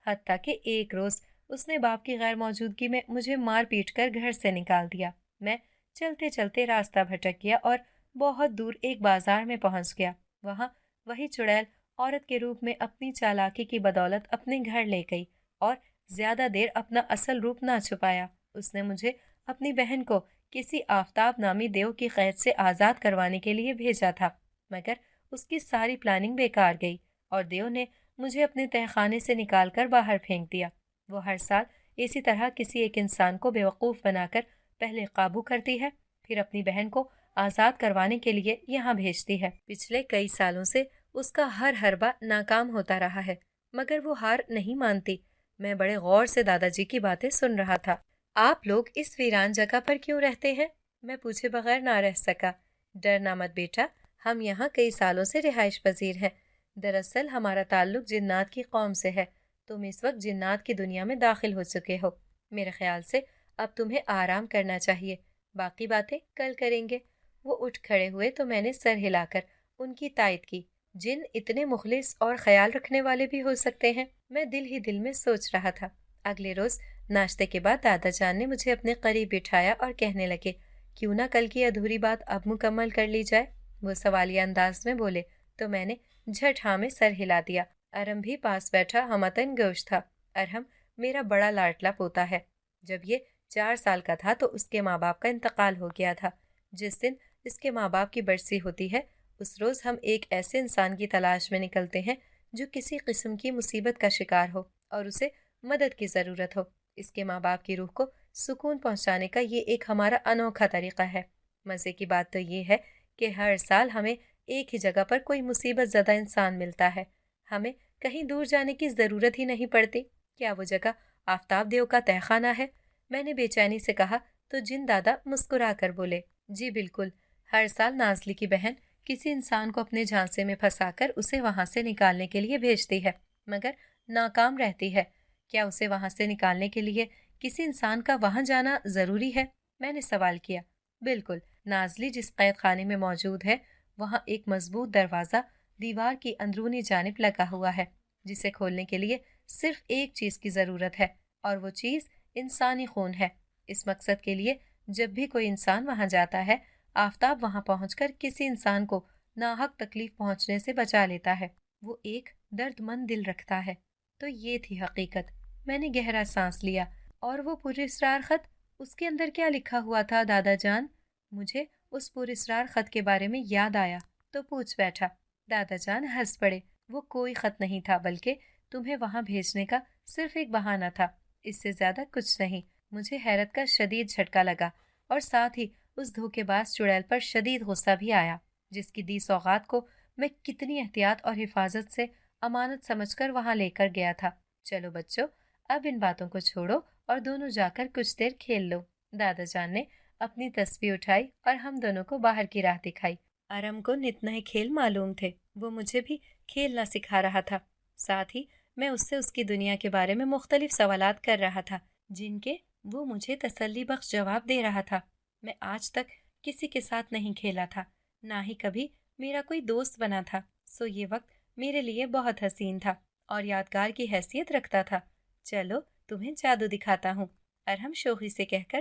حتیٰ کہ ایک روز اس نے باپ کی غیر موجودگی میں مجھے مار پیٹ کر گھر سے نکال دیا۔ میں چلتے چلتے راستہ بھٹک گیا اور بہت دور ایک بازار میں پہنچ گیا۔ وہاں وہی چڑیل عورت کے روپ میں اپنی چالاکی کی بدولت اپنے گھر لے گئی اور زیادہ دیر اپنا اصل روپ نہ چھپایا۔ اس نے مجھے اپنی بہن کو کسی آفتاب نامی دیو کی قید سے آزاد کروانے کے لیے بھیجا تھا، مگر اس کی ساری پلاننگ بیکار گئی اور دیو نے مجھے اپنے تہہ خانے سے نکال کر باہر پھینک دیا۔ وہ ہر سال اسی طرح کسی ایک انسان کو بیوقوف بنا کر پہلے قابو کرتی ہے، پھر اپنی بہن کو آزاد کروانے کے لیے یہاں بھیجتی ہے۔ پچھلے کئی سالوں سے اس کا ہر حربہ ناکام ہوتا رہا ہے، مگر وہ ہار نہیں مانتی۔ میں بڑے غور سے دادا جی کی باتیں سن رہا تھا۔ آپ لوگ اس ویران جگہ پر کیوں رہتے ہیں؟ میں پوچھے بغیر نہ رہ سکا۔ ڈرنا مت بیٹا، ہم یہاں کئی سالوں سے رہائش پذیر ہیں۔ دراصل ہمارا تعلق جنات کی قوم سے ہے۔ تم اس وقت جنات کی دنیا میں داخل ہو چکے ہو۔ میرے خیال سے اب تمہیں آرام کرنا چاہیے، باقی باتیں کل کریں گے۔ وہ اٹھ کھڑے ہوئے تو میں نے سر ہلا کر ان کی تائید کی۔ جن اتنے مخلص اور خیال رکھنے والے بھی ہو سکتے ہیں، میں دل ہی دل میں سوچ رہا تھا۔ اگلے روز ناشتے کے بعد دادا جان نے مجھے اپنے قریب بٹھایا اور کہنے لگے، کیوں نہ کل کی ادھوری بات اب مکمل کر لی جائے؟ وہ سوالیہ انداز میں بولے تو میں نے جھٹ ہاں میں سر ہلا دیا۔ ارحم بھی پاس بیٹھا ہمتن گوش تھا۔ ارحم میرا بڑا لاڈلا پوتا ہے۔ جب یہ 4 سال کا تھا تو اس کے ماں باپ کا انتقال ہو گیا تھا۔ جس دن اس کے ماں باپ کی برسی ہوتی ہے، اس روز ہم ایک ایسے انسان کی تلاش میں نکلتے ہیں جو کسی قسم کی مصیبت کا شکار ہو اور اسے مدد کی ضرورت ہو۔ اس کے ماں باپ کی روح کو سکون پہنچانے کا یہ ایک ہمارا انوکھا طریقہ ہے۔ مزے کی بات تو یہ ہے کہ ہر سال ہمیں ایک ہی جگہ پر کوئی مصیبت زدہ انسان ملتا ہے۔ ہمیں کہیں دور جانے کی ضرورت ہی نہیں پڑتی۔ کیا وہ جگہ آفتاب دیو کا تہہ خانہ ہے؟ میں نے بے چینی سے کہا تو جن دادا مسکرا کر بولے، جی بالکل۔ ہر سال نازلی کی بہن کسی انسان کو اپنے جھانسے میں پھنسا کر اسے وہاں سے نکالنے کے لیے بھیجتی ہے، مگر ناکام رہتی ہے۔ کیا اسے وہاں سے نکالنے کے لیے کسی انسان کا وہاں جانا ضروری ہے؟ میں نے سوال کیا۔ بالکل۔ نازلی جس قید خانے میں موجود ہے وہاں ایک مضبوط دروازہ دیوار کی اندرونی جانب لگا ہوا ہے، جسے کھولنے کے لیے صرف ایک چیز کی ضرورت ہے، اور وہ چیز انسانی خون ہے۔ اس مقصد کے لیے جب بھی کوئی انسان وہاں جاتا ہے، آفتاب وہاں پہنچ کر کسی انسان کو ناحق تکلیف پہنچنے سے بچا لیتا ہے۔ وہ ایک درد مند دل رکھتا ہے۔ تو یہ تھی حقیقت۔ میں نے گہرا سانس لیا۔ اور وہ پراسرار خط، اس کے اندر کیا لکھا ہوا تھا دادا جان؟ مجھے اس پراسرار خط کے بارے میں یاد آیا تو پوچھ بیٹھا۔ دادا جان ہنس پڑے۔ وہ کوئی خط نہیں تھا، بلکہ تمہیں وہاں بھیجنے کا صرف ایک بہانہ تھا، اس سے زیادہ کچھ نہیں۔ مجھے حیرت کا شدید جھٹکا لگا اور ساتھ ہی اس دھوکے باز چڑیل پر شدید غصہ بھی آیا، جس کی دی سوغات کو میں کتنی احتیاط اور حفاظت سے امانت سمجھ کر وہاں لے کر گیا تھا۔ چلو بچوں، اب ان باتوں کو چھوڑو اور دونوں جا کر کچھ دیر کھیل لو۔ دادا جان نے اپنی تسبیح اٹھائی اور ہم دونوں کو باہر کی راہ دکھائی۔ ارحم کو نت نئے کھیل معلوم تھے، وہ مجھے بھی کھیلنا سکھا رہا تھا۔ ساتھ ہی میں اس سے اس کی دنیا کے بارے میں مختلف سوالات کر رہا تھا، جن کے وہ مجھے تسلی بخش جواب دے رہا تھا۔ میں آج تک کسی کے ساتھ نہیں کھیلا تھا، نہ ہی کبھی میرا کوئی دوست بنا تھا، سو یہ وقت میرے لیے بہت حسین تھا اور یادگار کی حیثیت رکھتا تھا۔ چلو تمہیں جادو دکھاتا ہوں، ارحم شوخی سے کہہ کر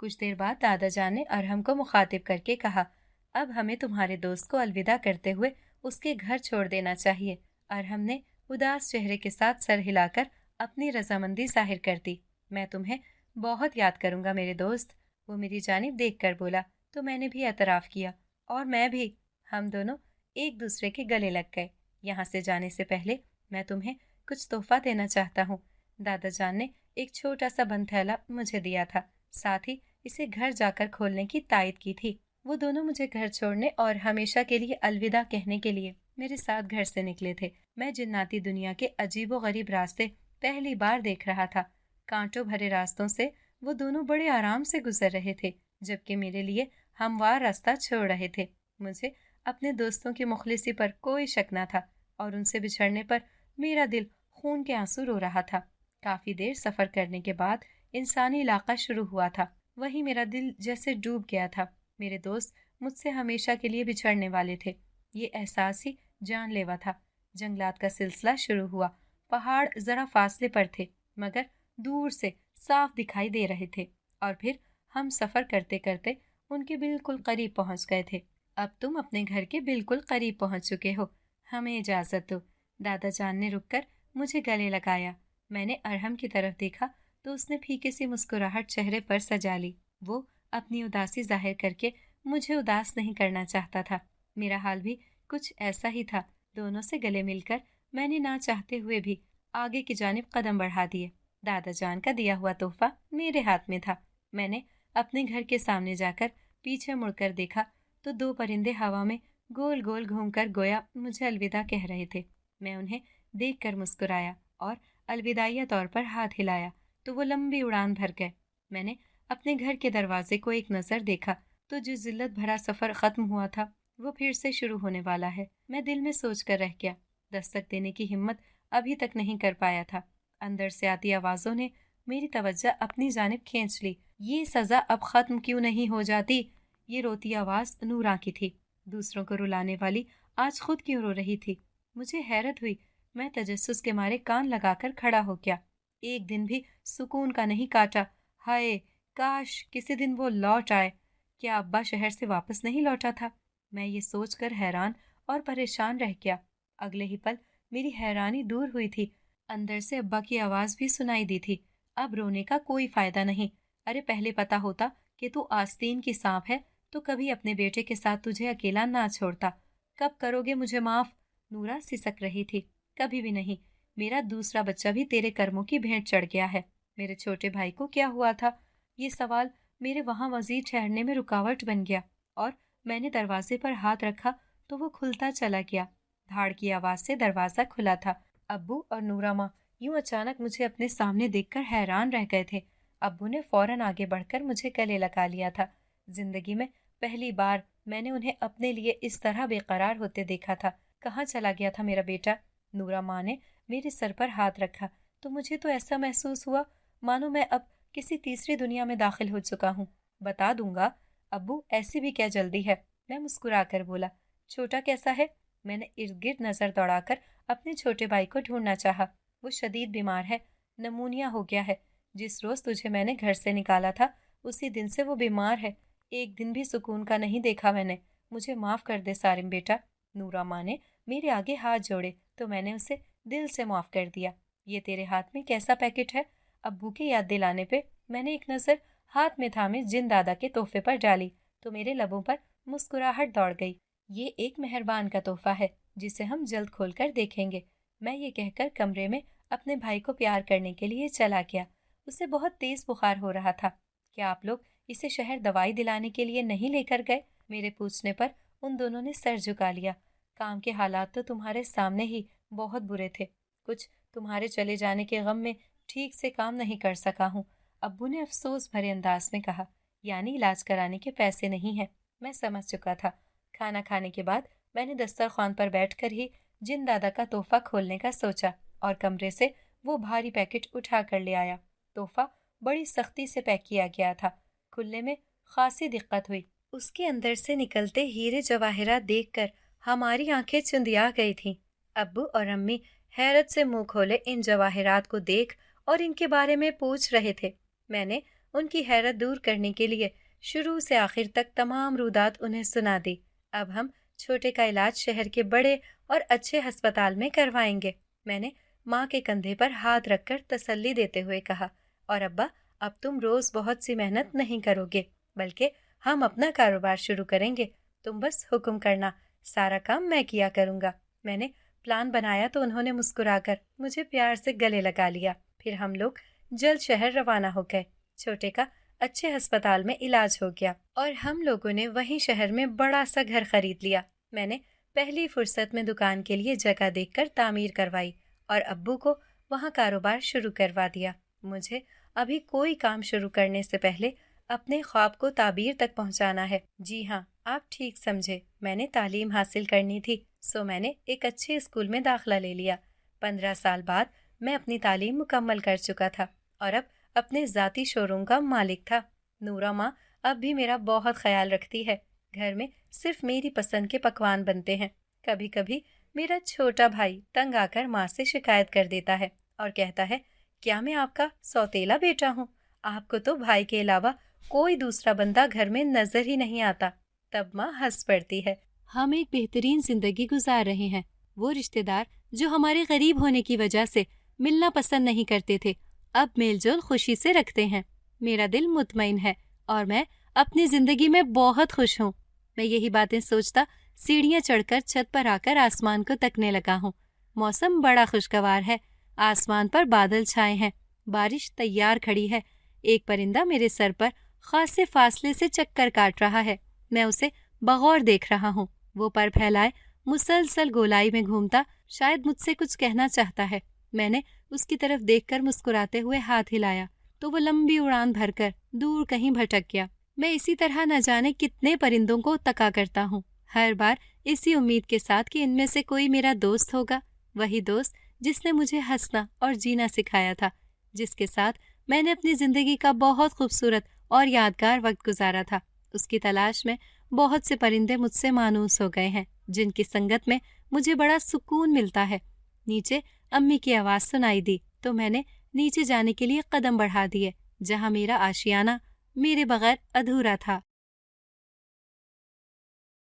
کچھ دیر بعد دادا جان نے ارحم کو مخاطب کر کے کہا، اب ہمیں تمہارے دوست کو الوداع کرتے ہوئے اس کے گھر چھوڑ دینا چاہیے۔ ارحم نے اداس چہرے کے ساتھ سر ہلا کر اپنی رضامندی ظاہر کر دی۔ میں تمہیں بہت یاد کروں گا میرے دوست، وہ میری جانب دیکھ کر بولا تو میں نے بھی اعتراف کیا، اور میں بھی۔ ہم دونوں ایک دوسرے کے گلے لگ گئے۔ یہاں سے جانے سے پہلے میں تمہیں کچھ تحفہ دینا چاہتا ہوں۔ دادا جان نے ایک چھوٹا سا بند تھیلا مجھے دیا تھا، ساتھ ہی اسے گھر جا کر کھولنے کی تائید کی تھی۔ وہ دونوں مجھے گھر چھوڑنے اور ہمیشہ کے لیے الوداع کہنے کے لیے میرے ساتھ گھر سے نکلے تھے۔ میں جناتی دنیا کے عجیب و غریب راستے پہلی بار دیکھ رہا تھا۔ کانٹوں بھرے راستوں سے وہ دونوں بڑے آرام سے گزر رہے تھے، جبکہ میرے لیے ہموار راستہ چھوڑ رہے تھے۔ مجھے اپنے دوستوں کی مخلصی پر کوئی شک نہ تھا، اور ان سے بچھڑنے پر میرا دل خون کے آنسو رو رہا تھا۔ کافی دیر سفر کرنے کے بعد انسانی علاقہ شروع ہوا تھا۔ وہیں میرا دل جیسے ڈوب گیا تھا۔ میرے دوست مجھ سے ہمیشہ کے لیے بچھڑنے والے تھے۔ یہ احساس ہی جان لیوا تھا۔ جنگلات کا سلسلہ شروع ہوا۔ پہاڑ ذرا فاصلے پر تھے، مگر دور سے صاف دکھائی دے رہے تھے، اور پھر ہم سفر کرتے کرتے ان کے بالکل قریب پہنچ گئے تھے۔ اب تم اپنے گھر کے بالکل قریب پہنچ چکے ہو، ہمیں اجازت دو۔ دادا جان نے رک کر مجھے گلے لگایا۔ میں نے ارحم کی طرف دیکھا تو اس نے پھیکی سی مسکراہٹ چہرے پر سجا لی۔ وہ اپنی اداسی ظاہر کر کے مجھے اداس نہیں کرنا چاہتا تھا۔ میرا حال بھی کچھ ایسا ہی تھا۔ دونوں سے گلے مل کر میں نے نہ چاہتے ہوئے بھی آگے کی جانب قدم بڑھا دیے۔ دادا جان کا دیا ہوا تحفہ میرے ہاتھ میں تھا۔ میں نے اپنے گھر کے سامنے جا کر پیچھے مڑ کر دیکھا تو دو پرندے ہوا میں گول گول گھوم کر گویا مجھے الوداع کہہ رہے تھے۔ میں انہیں دیکھ کر مسکرایا اور الوداعیہ طور پر ہاتھ ہلایا تو وہ لمبی اڑان بھر گئے۔ میں نے اپنے گھر کے دروازے کو ایک نظر دیکھا تو جو ذلت بھرا سفر ختم ہوا تھا وہ پھر سے شروع ہونے والا ہے۔ میں دل میں سوچ کر رہ گیا۔ دستک دینے کی ہمت ابھی تک نہیں کر پایا تھا۔ اندر سے آتی آوازوں نے میری توجہ اپنی جانب کھینچ لی۔ یہ سزا اب ختم کیوں نہیں ہو جاتی؟ یہ روتی آواز نورا کی تھی۔ دوسروں کو رلانے والی آج خود کیوں رو رہی تھی؟ مجھے حیرت ہوئی۔ میں تجسس کے مارے کان لگا کر کھڑا ہو گیا۔ ایک دن بھی سکون کا نہیں کاٹا۔ ہائے کاش کسی دن وہ لوٹ آئے۔ کیا ابا شہر سے واپس نہیں لوٹا تھا؟ میں یہ سوچ کر حیران اور پریشان رہ گیا۔ اگلے ہی پل میری حیرانی دور ہوئی تھی۔ اندر سے ابا کی آواز بھی سنائی دی تھی۔ اب رونے کا کوئی فائدہ نہیں۔ ارے پہلے پتا ہوتا کہ تو آستین کی سانپ ہے تو کبھی اپنے بیٹے کے ساتھ تجھے اکیلا نہ چھوڑتا۔ کب کرو گے مجھے معاف؟ نورا سسک رہی تھی۔ کبھی بھی نہیں۔ میرا دوسرا بچہ بھی تیرے کرموں کی بھینٹ چڑھ گیا ہے۔ میرے چھوٹے بھائی کو کیا ہوا تھا؟ یہ سوال میرے وہاں مزید ٹھہرنے میں رکاوٹ بن گیا، اور میں نے دروازے پر ہاتھ رکھا تو وہ کھلتا چلا گیا۔ دھاڑ کی آواز سے دروازہ کھلا تھا۔ ابو اور نورا ماں یوں اچانک مجھے اپنے سامنے دیکھ کر حیران رہ گئے تھے۔ ابو نے فوراً آگے بڑھ کر مجھے گلے لگا لیا تھا۔ زندگی میں پہلی بار میں نے انہیں اپنے لیے اس طرح بے قرار ہوتے دیکھا تھا۔ کہاں چلا گیا تھا میرا بیٹا؟ نورا ماں نے میرے سر پر ہاتھ رکھا تو مجھے تو ایسا محسوس ہوا مانو میں اب کسی تیسری دنیا میں داخل ہو چکا ہوں۔ بتا دوں گا ابو، ایسی بھی کیا جلدی ہے؟ میں مسکرا کر بولا۔ چھوٹا کیسا ہے؟ میں نے ارد گرد نظر دوڑا کر اپنے چھوٹے بھائی کو ڈھونڈنا چاہا۔ وہ شدید بیمار ہے، نمونیا ہو گیا ہے۔ جس روز تجھے میں نے گھر سے نکالا تھا اسی دن سے وہ بیمار ہے۔ ایک دن بھی سکون کا نہیں دیکھا میں نے۔ مجھے معاف کر دے سارم بیٹا۔ نورا ماں نے میرے آگے ہاتھ جوڑے تو میں نے اسے دل سے معاف کر دیا۔ یہ تیرے ہاتھ میں کیسا پیکٹ ہے؟ ابو کی یاد دلانے پہ میں نے ایک نظر ہاتھ میں تھامے جن دادا کے تحفے پر ڈالی تو میرے لبوں پر مسکراہٹ دوڑ گئی۔ یہ ایک مہربان کا تحفہ ہے جسے ہم جلد کھول کر دیکھیں گے۔ میں یہ کہہ کر کمرے میں اپنے بھائی کو پیار کرنے کے لیے چلا گیا۔ اسے بہت تیز بخار ہو رہا تھا۔ کیا آپ لوگ اسے شہر دوائی دلانے کے لیے نہیں لے کر گئے؟ میرے پوچھنے پر ان دونوں نے سر جھکا لیا۔ کام کے حالات تو تمہارے سامنے ہی بہت برے تھے۔ کچھ تمہارے چلے جانے کے غم میں ٹھیک سے کام نہیں کر سکا ہوں، ابو نے افسوس بھرے انداز میں کہا۔ یعنی علاج کرانے کے پیسے نہیں ہیں؟ میں سمجھ چکا تھا۔ کھانا کھانے کے بعد میں نے دسترخوان پر بیٹھ کر ہی جن دادا کا تحفہ کھولنے کا سوچا اور کمرے سے وہ بھاری پیکٹ اٹھا کر لے آیا۔ تحفہ بڑی سختی سے پیک کیا گیا تھا۔ کھلنے میں خاصی دقت ہوئی۔ اس کے اندر سے نکلتے ہیرے جواہرات دیکھ کر ہماری آنکھیں چندیا گئی تھیں۔ ابو اور امی حیرت سے منہ کھولے ان جواہرات کو دیکھ اور ان کے بارے میں پوچھ رہے تھے۔ میں نے ان کی حیرت دور کرنے کے لیے شروع سے آخر تک تمام رودات انہیں سنا دی۔ اب ہم چھوٹے کا علاج شہر کے بڑے اور اچھے ہسپتال میں کروائیں گے، میں نے ماں کے کندھے پر ہاتھ رکھ کر تسلی دیتے ہوئے کہا۔ اور ابا، اب تم روز بہت سی محنت نہیں کرو گے، بلکہ ہم اپنا کاروبار شروع کریں گے۔ تم بس حکم کرنا، سارا کام میں کیا کروں گا۔ میں نے پلان بنایا تو انہوں نے مسکرا کر مجھے پیار سے گلے لگا لیا۔ پھر ہم لوگ جلد شہر روانہ ہو گئے۔ چھوٹے کا اچھے ہسپتال میں علاج ہو گیا اور ہم لوگوں نے وہیں شہر میں بڑا سا گھر خرید لیا۔ میں نے پہلی فرصت میں دکان کے لیے جگہ دیکھ کر تعمیر کروائی اور ابو کو وہاں کاروبار شروع کروا دیا۔ مجھے ابھی کوئی کام شروع کرنے سے پہلے اپنے خواب کو تعبیر تک پہنچانا ہے۔ جی ہاں، آپ ٹھیک سمجھے، میں نے تعلیم حاصل کرنی تھی، سو میں نے ایک اچھے اسکول میں داخلہ لے لیا۔ 15 سال بعد میں اپنی تعلیم مکمل کر چکا تھا اور اب اپنے ذاتی شو روم کا مالک تھا۔ نورا ماں اب بھی میرا بہت خیال رکھتی ہے۔ گھر میں صرف میری پسند کے پکوان بنتے ہیں۔ کبھی کبھی میرا چھوٹا بھائی تنگ آ کر ماں سے شکایت کر دیتا ہے اور کہتا ہے، کیا میں آپ کا سوتیلا بیٹا ہوں؟ آپ کو تو بھائی کے علاوہ کوئی دوسرا بندہ گھر میں نظر ہی نہیں آتا۔ تب ماں ہنس پڑتی ہے۔ ہم ایک بہترین زندگی گزار رہے ہیں۔ وہ رشتے دار جو ہمارے غریب ہونے کی وجہ سے ملنا پسند نہیں کرتے تھے، اب میل جول خوشی سے رکھتے ہیں۔ میرا دل مطمئن ہے اور میں اپنی زندگی میں بہت خوش ہوں۔ میں یہی باتیں سوچتا سیڑھیاں چڑھ کر چھت پر آ کر آسمان کو تکنے لگا ہوں۔ موسم بڑا خوشگوار ہے، آسمان پر بادل چھائے ہیں، بارش تیار کھڑی ہے۔ ایک پرندہ میرے سر پر خاصے فاصلے سے چکر کاٹ رہا ہے۔ میں اسے بغور دیکھ رہا ہوں۔ وہ پر پھیلائے مسلسل گولائی میں گھومتا شاید مجھ سے کچھ کہنا چاہتا ہے۔ میں نے اس کی طرف دیکھ کر مسکراتے ہوئے ہاتھ ہلایا تو وہ لمبی اڑان بھر کر دور کہیں بھٹک گیا۔ میں اسی طرح نہ جانے کتنے پرندوں کو تکا کرتا ہوں، ہر بار اسی امید کے ساتھ کہ ان میں سے کوئی میرا دوست ہوگا، وہی دوست جس نے مجھے ہنسنا اور جینا سکھایا تھا، جس کے ساتھ میں نے اپنی زندگی کا بہت خوبصورت اور یادگار وقت گزارا تھا۔ اس کی تلاش میں بہت سے پرندے مجھ سے مانوس ہو گئے ہیں، جن کی سنگت میں مجھے بڑا سکون ملتا ہے۔ نیچے امی کی آواز سنائی دی تو میں نے نیچے جانے کے لیے قدم بڑھا دیے، جہاں میرا آشیانہ میرے بغیر ادھورا تھا۔